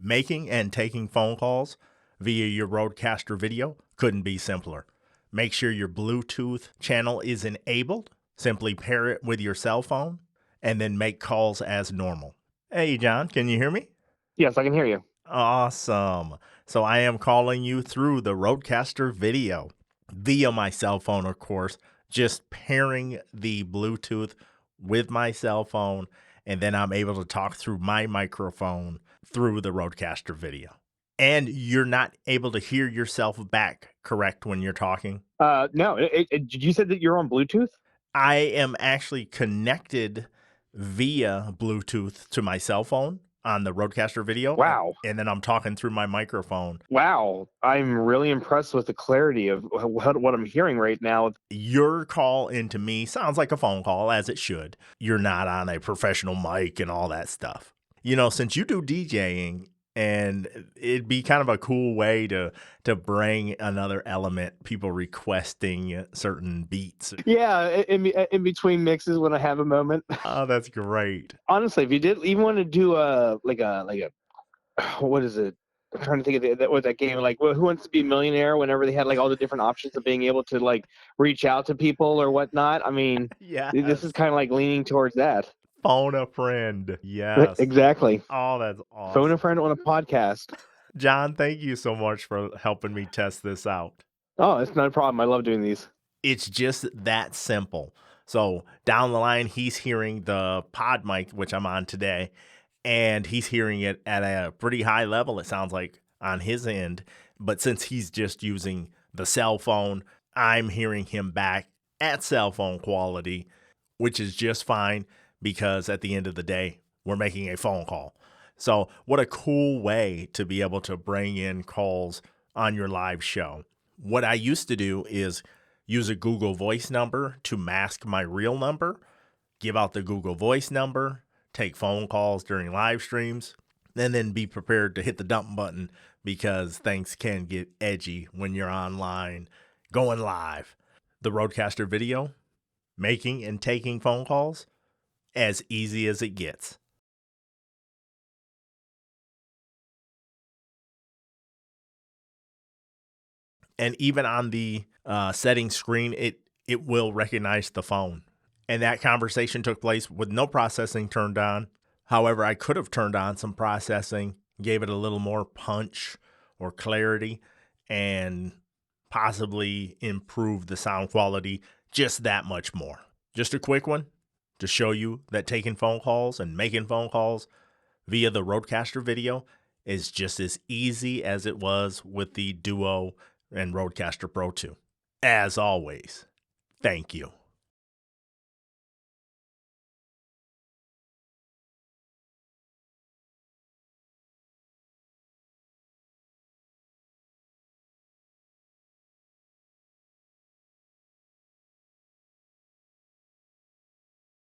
Making and taking phone calls via your RODECaster video couldn't be simpler. Make sure your Bluetooth channel is enabled. Simply pair it with your cell phone and then make calls as normal. Hey, John, can you hear me? Yes, I can hear you. Awesome. So I am calling you through the RODECaster video via my cell phone, of course, just pairing the Bluetooth with my cell phone, and then I'm able to talk through my microphone through the RODECaster video. And you're not able to hear yourself back, correct, when you're talking? No, you said that you're on Bluetooth? I am actually connected via Bluetooth to my cell phone on the RODECaster video. Wow. And then I'm talking through my microphone. Wow. I'm really impressed with the clarity of what I'm hearing right now. Your call into me sounds like a phone call, as it should. You're not on a professional mic and all that stuff. You know, since you do DJing, and it'd be kind of a cool way to bring another element, people requesting certain beats. Yeah, in between mixes when I have a moment. Oh, that's great. Honestly, if you did even want to do like a what is it? I'm trying to think of that game, like Who Wants to Be a Millionaire, whenever they had like all the different options of being able to like reach out to people or whatnot. I mean, this is Yes. kind of like leaning towards that. Phone a friend. Yes. Exactly. Oh, that's awesome. Phone a friend on a podcast. John, thank you so much for helping me test this out. Oh, it's not a problem. I love doing these. It's just that simple. So down the line, he's hearing the pod mic, which I'm on today, and he's hearing it at a pretty high level, it sounds like, on his end. But since he's just using the cell phone, I'm hearing him back at cell phone quality, which is just fine because at the end of the day, we're making a phone call. So what a cool way to be able to bring in calls on your live show. What I used to do is use a Google Voice number to mask my real number, give out the Google Voice number, take phone calls during live streams, and then be prepared to hit the dump button because things can get edgy when you're online, going live. The RODECaster video, making and taking phone calls, as easy as it gets. And even on the settings screen, it will recognize the phone. And that conversation took place with no processing turned on. However, I could have turned on some processing, gave it a little more punch or clarity, and possibly improved the sound quality just that much more. Just a quick one to show you that taking phone calls and making phone calls via the RODECaster video is just as easy as it was with the Duo and RODECaster Pro 2. As always, thank you.